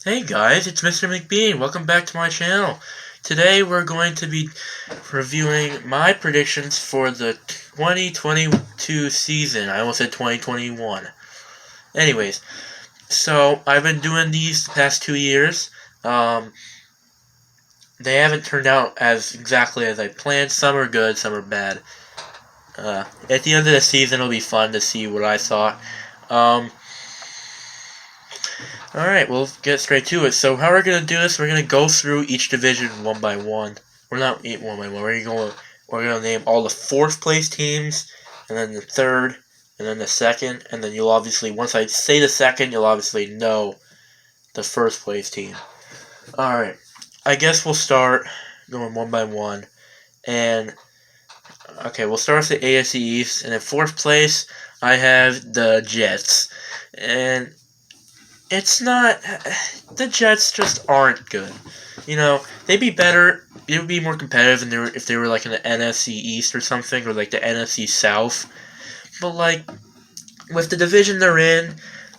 Hey guys, it's Mr. McBean. Welcome back to my channel. Today we're going to be reviewing my predictions for the 2022 season. I almost said 2021. Anyways, so I've been doing these the past 2 years. They haven't turned out as exactly as I planned. Some are good, some are bad. At the end of the season, it'll be fun to see what I thought. Alright, we'll get straight to it. So how we're going to do this, we're going to go through each division one by one. We're not one by one. We're going to name all the fourth place teams, and then the third, and then the second, and then you'll obviously, once I say the second, you'll obviously know the first place team. Alright, I guess we'll start going one by one. And, okay, we'll start with the AFC East, and in fourth place, I have the Jets. And it's not. The Jets just aren't good. You know, they'd be better. They would be more competitive if they were like in the NFC East or something, or like the NFC South. But like with the division they're in,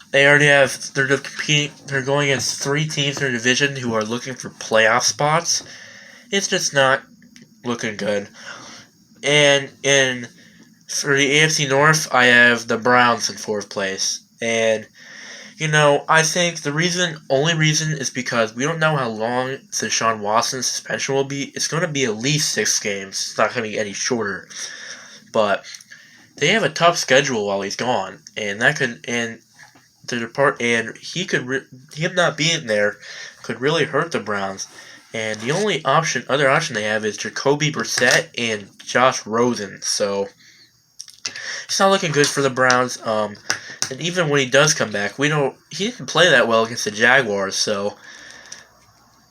they already have. They're competing. They're going against three teams in their division who are looking for playoff spots. It's just not looking good. And for the AFC North, I have the Browns in fourth place, and I think the only reason is because we don't know how long Deshaun Watson's suspension will be. It's going to be at least 6 games. It's not going to be any shorter. But they have a tough schedule while he's gone, and him not being there could really hurt the Browns. And the only other option they have is Jacoby Brissett and Josh Rosen. So it's not looking good for the Browns. And even when he does come back, he didn't play that well against the Jaguars. So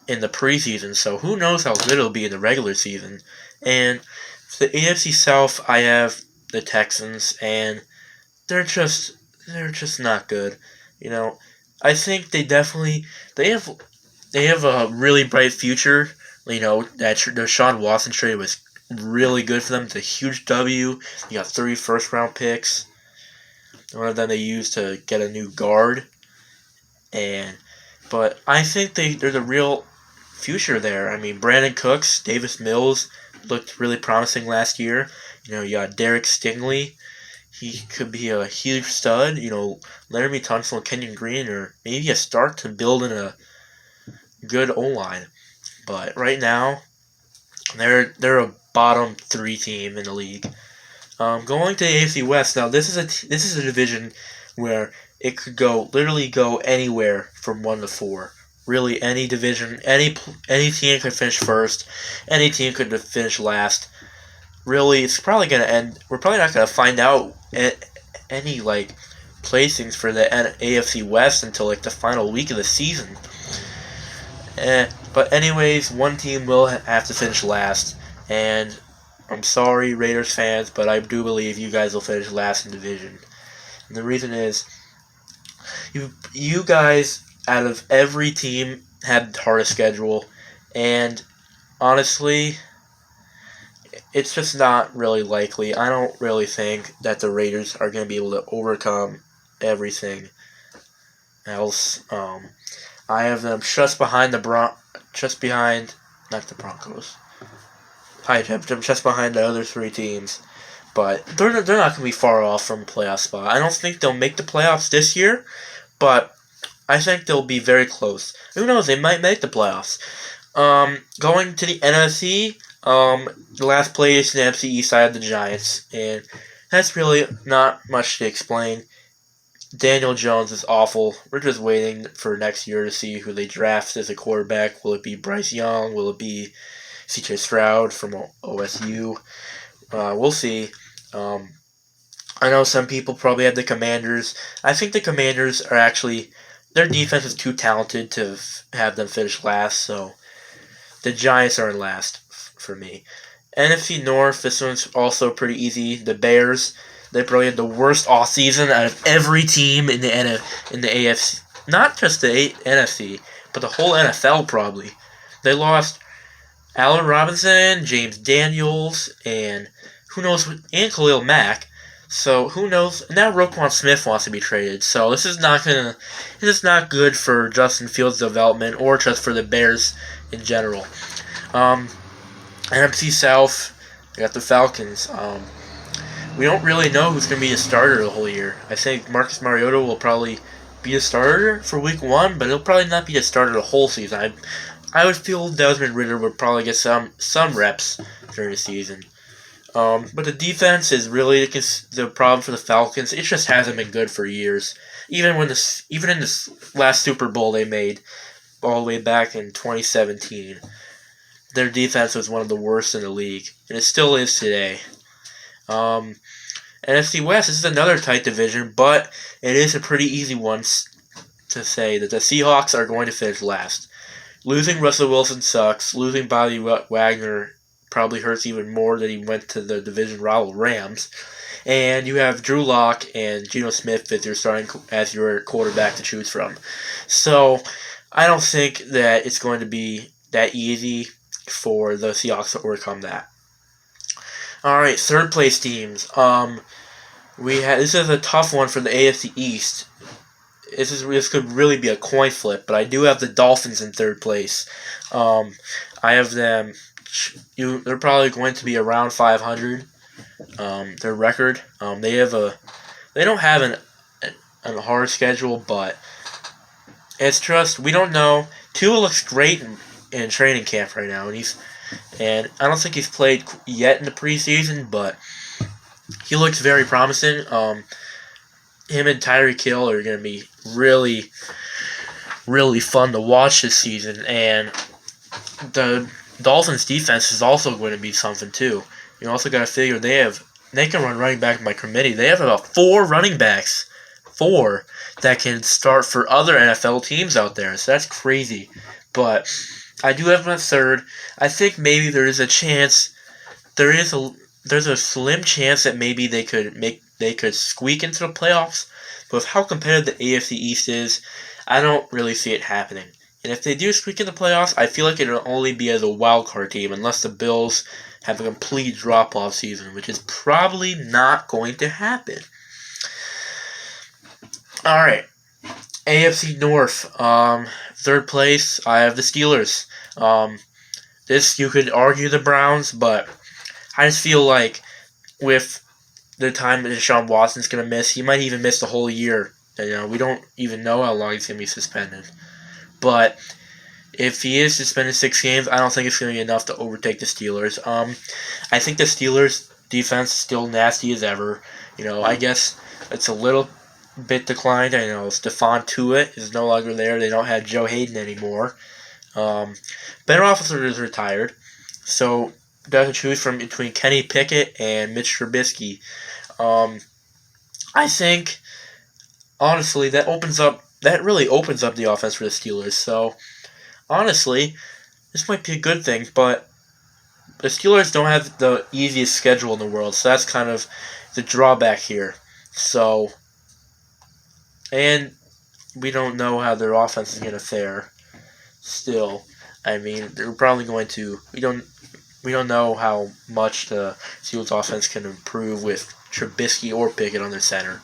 in the preseason, so who knows how good it'll be in the regular season. And for the AFC South, I have the Texans, and they're just not good. I think they have a really bright future. That Deshaun Watson trade was really good for them. It's a huge W. You got 3 first-round picks. One of them they used to get a new guard. But I think there's a real future there. I mean, Brandon Cooks, Davis Mills looked really promising last year. You got Derek Stingley. He could be a huge stud. Laramie Tunsil and Kenyon Green, or maybe a start to building a good O-line. But right now, they're a bottom 3 team in the league. Going to the AFC West now. This is a division where it could literally go anywhere from 1 to 4. Really, any division, any team could finish first. Any team could finish last. Really, it's probably gonna end. We're probably not gonna find out any placings for the AFC West until the final week of the season. But anyways, one team will have to finish last, and I'm sorry, Raiders fans, but I do believe you guys will finish last in division. And the reason is, you guys, out of every team, had the hardest schedule, and honestly, it's just not really likely. I don't really think that the Raiders are going to be able to overcome everything else. I have them just behind not the Broncos. I have them just behind the other 3 teams, but they're not going to be far off from a playoff spot. I don't think they'll make the playoffs this year, but I think they'll be very close. Who knows? They might make the playoffs. Going to the NFC, the last place in the NFC East, I have the Giants, and that's really not much to explain. Daniel Jones is awful. We're just waiting for next year to see who they draft as a quarterback. Will it be Bryce Young? Will it be C.J. Stroud from OSU? We'll see. I know some people probably have the Commanders. I think the Commanders are their defense is too talented to have them finish last, so the Giants are in last for me. NFC North, this one's also pretty easy. The Bears, they probably had the worst offseason out of every team in the AFC. Not just the NFC, but the whole NFL probably. They lost Allen Robinson, James Daniels, and and Khalil Mack. So who knows? Now Roquan Smith wants to be traded. So this is not good for Justin Fields' development or just for the Bears in general. Um, NFC South, we got the Falcons. We don't really know who's going to be a starter the whole year. I think Marcus Mariota will probably be a starter for Week 1, but he'll probably not be a starter the whole season. I would feel Desmond Ridder would probably get some reps during the season. But the defense is really the problem for the Falcons. It just hasn't been good for years. Even in this last Super Bowl they made, all the way back in 2017, their defense was one of the worst in the league, and it still is today. NFC West, this is another tight division, but it is a pretty easy one to say that the Seahawks are going to finish last. Losing Russell Wilson sucks. Losing Bobby Wagner probably hurts even more that he went to the division rival Rams. And you have Drew Lock and Geno Smith as your quarterback to choose from. So I don't think that it's going to be that easy for the Seahawks to overcome that. All right, third place teams. This is a tough one for the AFC East. This could really be a coin flip, but I do have the Dolphins in third place. I have them. They're probably going to be around 500. Their record. They don't have a hard schedule, but it's just we don't know. Tua looks great in training camp right now, and I don't think he's played yet in the preseason, but he looks very promising. Him and Tyreek Hill are going to be really, really fun to watch this season, and the Dolphins' defense is also going to be something too. You also got to figure they can run running back by committee. They have about 4 running backs, that can start for other NFL teams out there. So that's crazy, but I do have them at third. I think maybe there is a chance. There's a slim chance that maybe they could squeak into the playoffs. But with how competitive the AFC East is, I don't really see it happening. And if they do squeak in the playoffs, I feel like it'll only be as a wild card team unless the Bills have a complete drop-off season, which is probably not going to happen. All right, AFC North, third place. I have the Steelers. This you could argue the Browns, but I just feel like with the time that Deshaun Watson's going to miss, he might even miss the whole year. We don't even know how long he's going to be suspended. But if he is suspended 6 games, I don't think it's going to be enough to overtake the Steelers. I think the Steelers' defense is still nasty as ever. I guess it's a little bit declined. I know Stephon Tuitt is no longer there. They don't have Joe Hayden anymore. Ben Roethlisberger is retired. So they have to choose from between Kenny Pickett and Mitch Trubisky. I think, honestly, that really opens up the offense for the Steelers. So, honestly, this might be a good thing, but the Steelers don't have the easiest schedule in the world, so that's kind of the drawback here. So, and we don't know how their offense is going to fare still. I mean, they're probably going to... We don't know how much the Steelers offense can improve with Trubisky or Pickett on their center.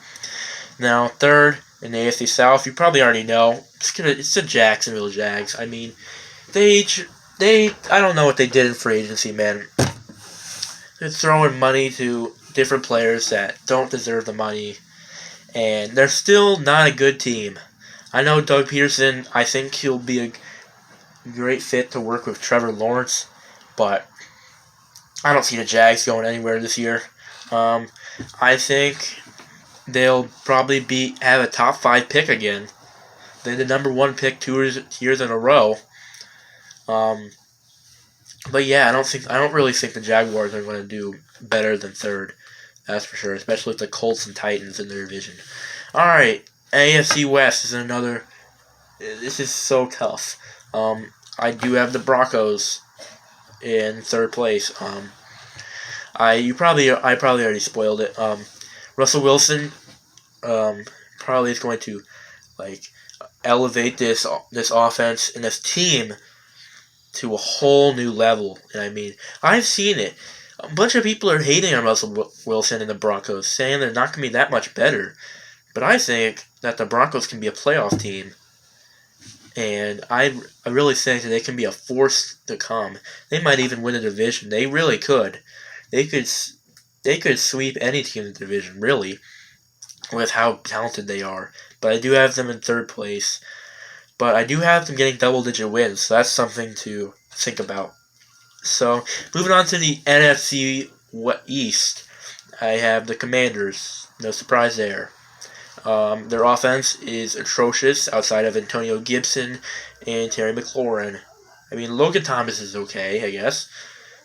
Now, third in the AFC South, you probably already know, it's the Jacksonville Jags. I mean, I don't know what they did in free agency, man. They're throwing money to different players that don't deserve the money, and they're still not a good team. I know Doug Peterson, I think he'll be a great fit to work with Trevor Lawrence, but I don't see the Jags going anywhere this year. I think they'll probably have a top 5 pick again. They're the number 1 pick 2 years in a row. But yeah, I don't really think the Jaguars are going to do better than third. That's for sure, especially with the Colts and Titans in their division. All right, AFC West is another. This is so tough. I do have the Broncos in third place. I probably already spoiled it. Russell Wilson probably is going to elevate this offense and this team to a whole new level. And I mean, I've seen it. A bunch of people are hating on Russell Wilson and the Broncos, saying they're not going to be that much better. But I think that the Broncos can be a playoff team. And I really think that they can be a force to come. They might even win a division. They really could. They could sweep any team in the division, really, with how talented they are. But I do have them in third place. But I do have them getting double-digit wins, so that's something to think about. So, moving on to the NFC East, I have the Commanders. No surprise there. Their offense is atrocious outside of Antonio Gibson and Terry McLaurin. I mean, Logan Thomas is okay, I guess.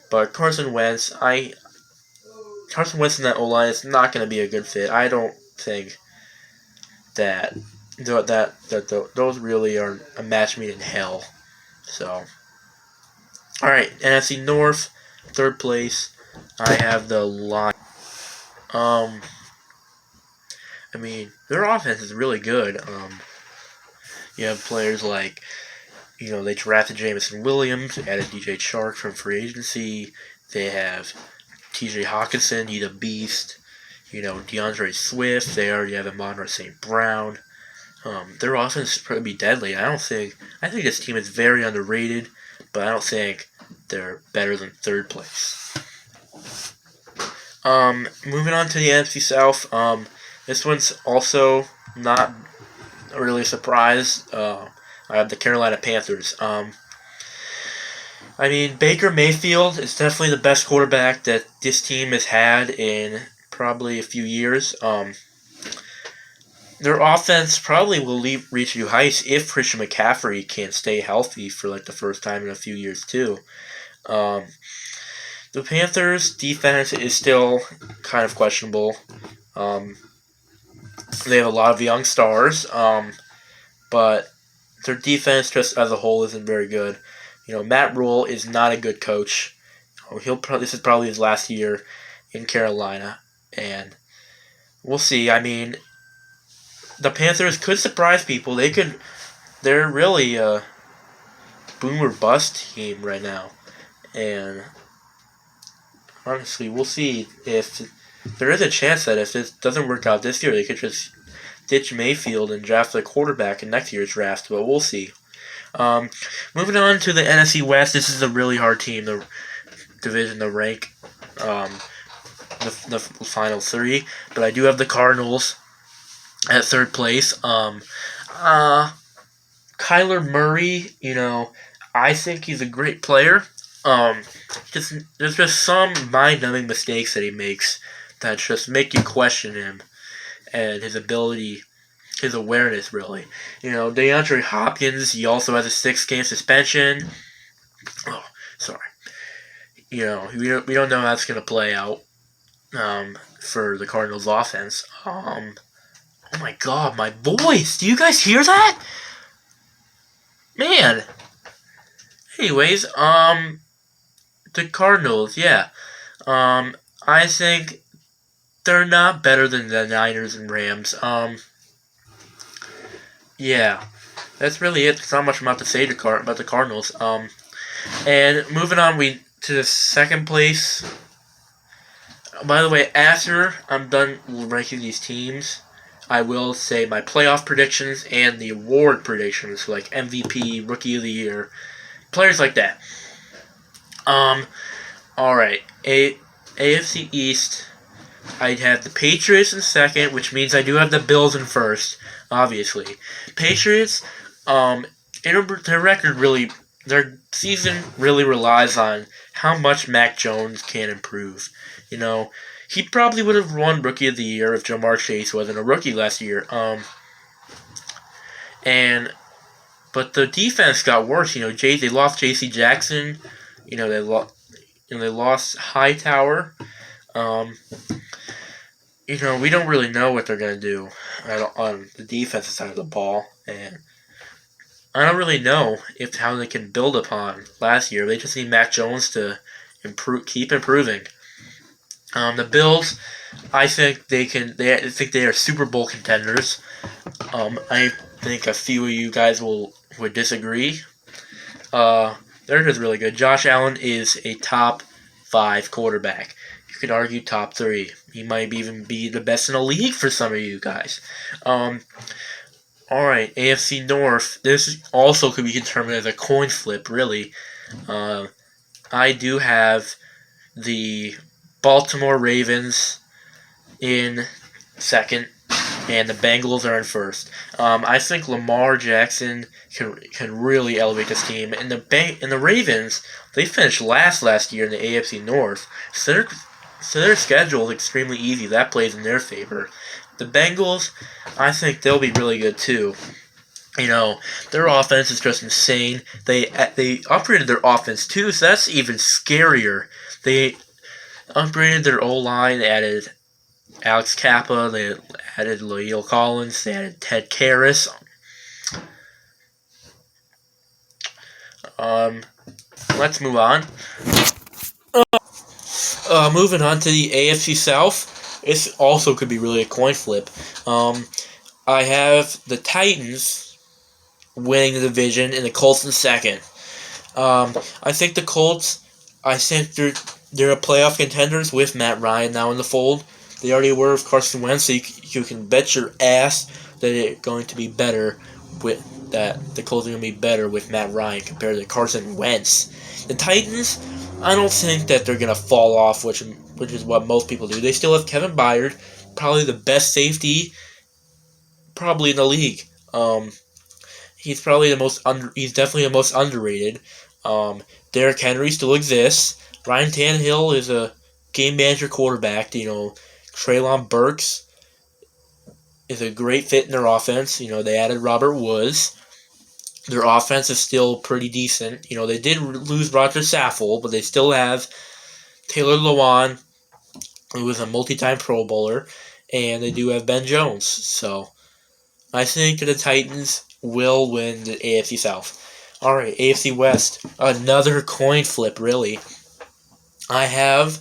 But Carson Wentz in that O-line is not going to be a good fit. I don't think that those really are a match made in hell. So, alright, NFC North, third place, I have the Lions. I mean, their offense is really good. You have players like, they drafted Jameson Williams, added DJ Chark from free agency. They have TJ Hawkinson, he's a beast. DeAndre Swift. They already have Amon-Ra St. Brown. Their offense is probably deadly. I think this team is very underrated, but I don't think they're better than third place. Moving on to the NFC South. This one's also not really a surprise. I have the Carolina Panthers. I mean, Baker Mayfield is definitely the best quarterback that this team has had in probably a few years. Their offense probably will reach new heights if Christian McCaffrey can stay healthy for the first time in a few years too. The Panthers' defense is still kind of questionable. They have a lot of young stars, but their defense just as a whole isn't very good. Matt Rule is not a good coach. This is probably his last year in Carolina, and we'll see. I mean, the Panthers could surprise people. They're really a boom or bust team right now, and honestly, we'll see if there is a chance that if this doesn't work out this year, they could just ditch Mayfield and draft a quarterback in next year's draft, but we'll see. Moving on to the NFC West, this is a really hard team, the division to rank, the final three, but I do have the Cardinals at third place. Kyler Murray, I think he's a great player. There's just some mind-numbing mistakes that he makes that just make you question him and his ability, his awareness, really. DeAndre Hopkins, he also has a 6-game suspension. Oh, sorry. We don't know how it's going to play out for the Cardinals offense. Oh my God, my voice! Do you guys hear that? Man. Anyways, the Cardinals, yeah. I think they're not better than the Niners and Rams. Yeah. That's really it. There's not much about to say about the Cardinals. And moving on, to the second place. By the way, after I'm done ranking these teams, I will say my playoff predictions and the award predictions, like MVP, Rookie of the Year, players like that. Alright. AFC East, I'd have the Patriots in second, which means I do have the Bills in first, obviously. Patriots, their season really relies on how much Mac Jones can improve. He probably would have won Rookie of the Year if Jamar Chase wasn't a rookie last year. But the defense got worse. They lost J.C. Jackson. They lost Hightower. We don't really know what they're gonna do on the defensive side of the ball, and I don't really know how they can build upon last year. They just need Mac Jones to keep improving. The Bills, I think they can. I think they are Super Bowl contenders. I think a few of you guys would disagree. They're just really good. Josh Allen is a top 5 quarterback. You could argue top 3. He might even be the best in the league for some of you guys. Alright, AFC North. This also could be determined as a coin flip, really. I do have the Baltimore Ravens in second, and the Bengals are in first. I think Lamar Jackson can really elevate this team. And the Ravens, they finished last year in the AFC North, so their schedule is extremely easy. That plays in their favor. The Bengals, I think they'll be really good too. You know, their offense is just insane. They upgraded their offense too, so that's even scarier. They upgraded their O-line, added Alex Kappa, they added La'el Collins, they added Ted Karras. Let's move on. Moving on to the AFC South. This also could be really a coin flip. I have the Titans winning the division and the Colts in second. I think the Colts, they're a playoff contenders with Matt Ryan now in the fold. They already were with Carson Wentz, so you can bet your ass that they're going to be better with that. The Colts are going to be better with Matt Ryan compared to Carson Wentz. The Titans, I don't think that they're going to fall off, which is what most people do. They still have Kevin Byard, probably the best safety, probably in the league. He's probably he's definitely the most underrated. Derrick Henry still exists. Ryan Tannehill is a game manager quarterback. You know, Treylon Burks is a great fit in their offense. You know, they added Robert Woods. Their offense is still pretty decent. You know, they did lose Roger Saffold, but they still have Taylor Lewan, who was a multi-time Pro Bowler, and they do have Ben Jones. So, I think the Titans will win the AFC South. Alright, AFC West. Another coin flip, really. I have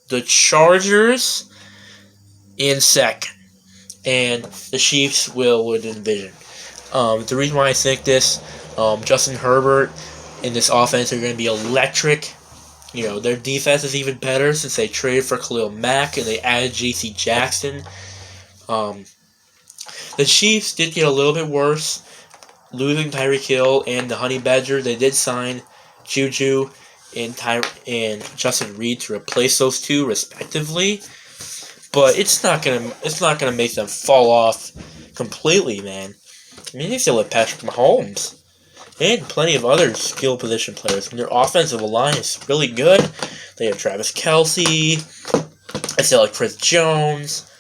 the Chargers in second, and the Chiefs will win the division. The reason why I think this, Justin Herbert and this offense are going to be electric. You know, their defense is even better since they traded for Khalil Mack and they added J.C. Jackson. The Chiefs did get a little bit worse, losing Tyreek Hill and the Honey Badger. They did sign Juju and Justin Reed to replace those two respectively, but it's not gonna make them fall off completely, man. I mean, they still have Patrick Mahomes and plenty of other skill position players. And their offensive line is really good. They have Travis Kelce. They still have Chris Jones.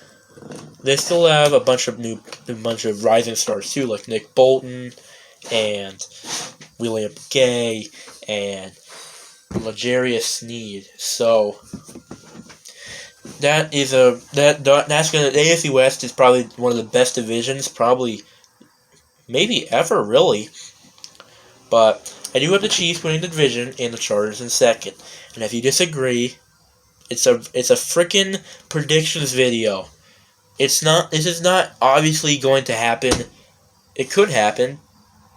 They still have a bunch of rising stars too, like Nick Bolton and William Gay and L'Jarius Sneed. So that's gonna the AFC West is probably one of the best divisions, probably maybe ever, really. But I do have the Chiefs winning the division and the Chargers in second. And if you disagree, it's a freaking predictions video. This is not obviously going to happen. It could happen.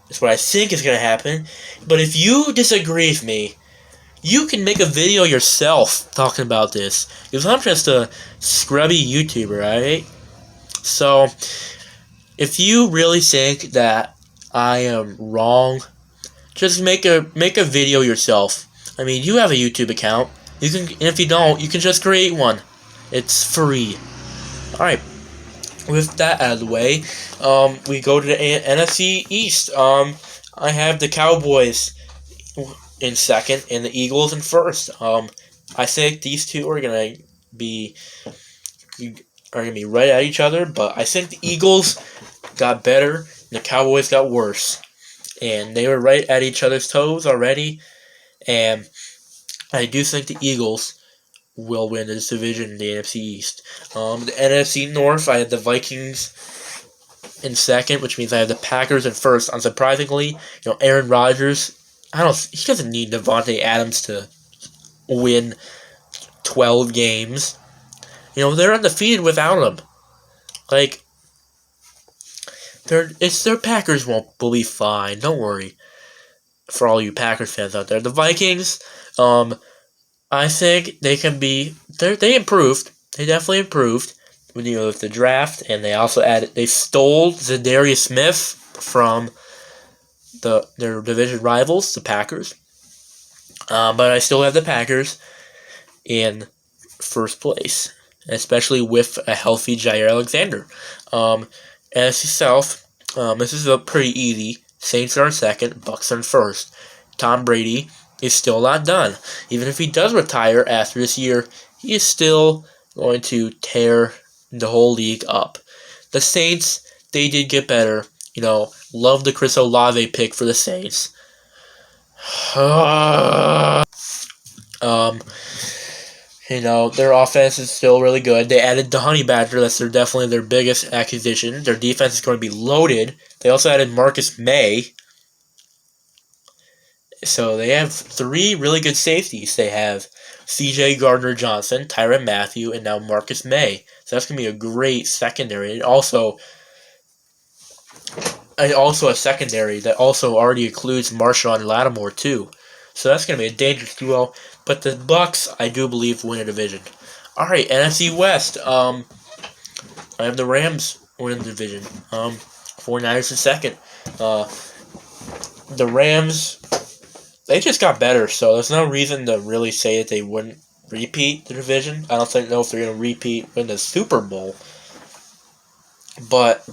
That's what I think is going to happen. But if you disagree with me, you can make a video yourself talking about this. Because I'm just a scrubby YouTuber, alright? So, if you really think that I am wrong, just make a video yourself. I mean, you have a YouTube account. And if you don't, you can just create one. It's free. Alright. With that out of the way, we go to the NFC East. I have the Cowboys in second and the Eagles in first. I think these two are gonna be right at each other, but I think the Eagles got better and the Cowboys got worse. And they were right at each other's toes already. And I do think the Eagles will win this division in the NFC East. The NFC North, I have the Vikings in second, which means I have the Packers in first. Unsurprisingly, Aaron Rodgers, he doesn't need Devontae Adams to win 12 games. They're undefeated without him. Their Packers will be fine. Don't worry. For all you Packers fans out there, the Vikings, I think they can be. They improved. They definitely improved with the draft, and they also added. They stole Zadarius Smith from their division rivals, the Packers. But I still have the Packers in first place, especially with a healthy Jair Alexander. NFC South, this is pretty easy. Saints are in second, Bucks are in first. Tom Brady is still not done. Even if he does retire after this year, he is still going to tear the whole league up. The Saints, they did get better. Love the Chris Olave pick for the Saints. um, their offense is still really good. They added the Honey Badger. That's definitely their biggest acquisition. Their defense is going to be loaded. They also added Marcus May. So they have three really good safeties. They have C.J. Gardner-Johnson, Tyrann Mathieu, and now Marcus May. So that's going to be a great secondary. And also a secondary that also already includes Marshawn Lattimore too. So that's going to be a dangerous duo. But the Bucks, I do believe, win a division. All right, NFC West. I have the Rams winning the division. 49ers in second. The Rams, they just got better, so there's no reason to really say that they wouldn't repeat the division. I don't know if they're going to win the Super Bowl. But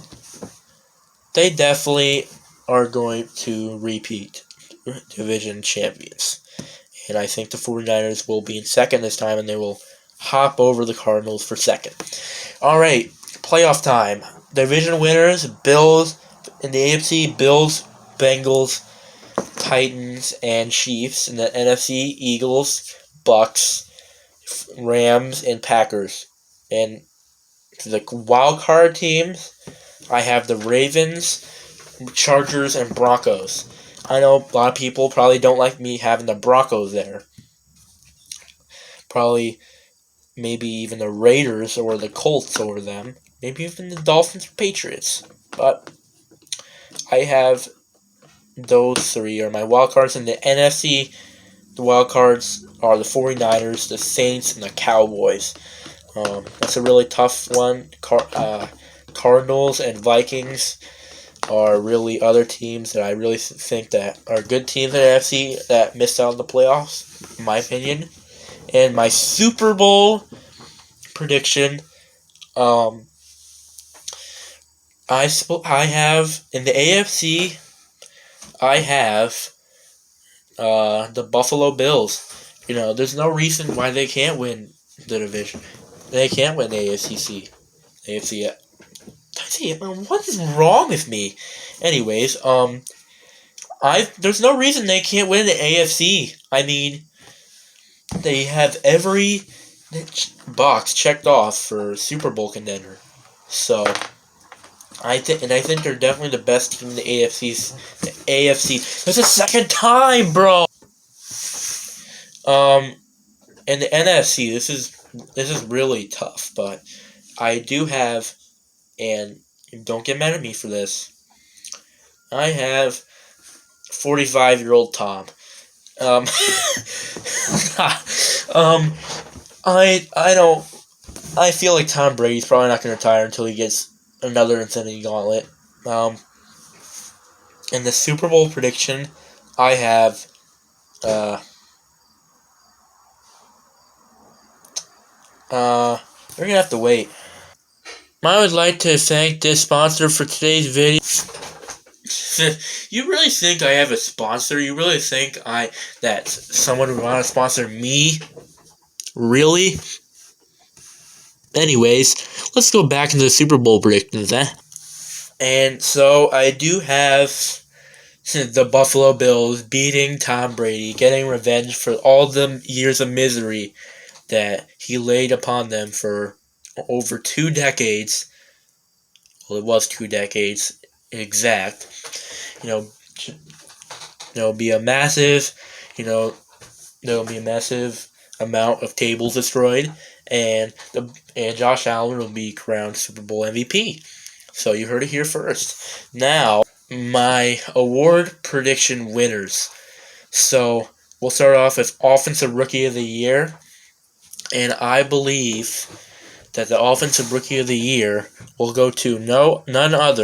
they definitely are going to repeat division champions. And I think the 49ers will be in second this time, and they will hop over the Cardinals for second. All right, playoff time. Division winners, Bills in the AFC, Bills, Bengals, Titans, and Chiefs. In the NFC, Eagles, Bucks, Rams, and Packers. And the wild card teams, I have the Ravens, Chargers, and Broncos. I know a lot of people probably don't like me having the Broncos there. Probably, maybe even the Raiders or the Colts over them. Maybe even the Dolphins or Patriots. But I have those three are my wild cards. In the NFC, the wild cards are the 49ers, the Saints, and the Cowboys. That's a really tough one. Cardinals and Vikings are really other teams that I really think that are good teams in the NFC that missed out on the playoffs, in my opinion. And my Super Bowl prediction, I have in the AFC, I have the Buffalo Bills. There's no reason why they can't win the division. They can't win the AFC. What is wrong with me? Anyways, there's no reason they can't win the AFC. I mean, they have every box checked off for Super Bowl contender. So, I think they're definitely the best team in the AFC. The AFC. That's the second time, bro. And the NFC. This is really tough, but I do have, and don't get mad at me for this, I have 45-year-old Tom. I feel like Tom Brady's probably not going to retire until he gets another Infinity Gauntlet. In the Super Bowl prediction, I have, we're going to have to wait. I would like to thank this sponsor for today's video. You really think I have a sponsor? You really think that someone would want to sponsor me? Really? Anyways, let's go back into the Super Bowl predictions, And so I do have the Buffalo Bills beating Tom Brady, getting revenge for all the years of misery that he laid upon them for over 2 decades. Well, it was 2 decades exact. There'll be a massive, there'll be a massive amount of tables destroyed, and Josh Allen will be crowned Super Bowl MVP. So you heard it here first. Now, my award prediction winners. So we'll start off with Offensive Rookie of the Year. And I believe that the Offensive Rookie of the Year will go to none other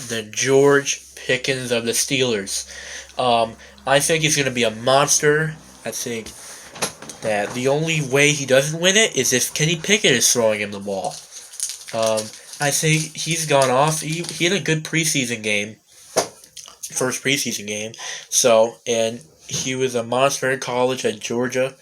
than George Pickens of the Steelers. I think he's going to be a monster. I think that the only way he doesn't win it is if Kenny Pickett is throwing him the ball. I think he's gone off. He had a good preseason game, first preseason game. So, and he was a monster in college at Georgia.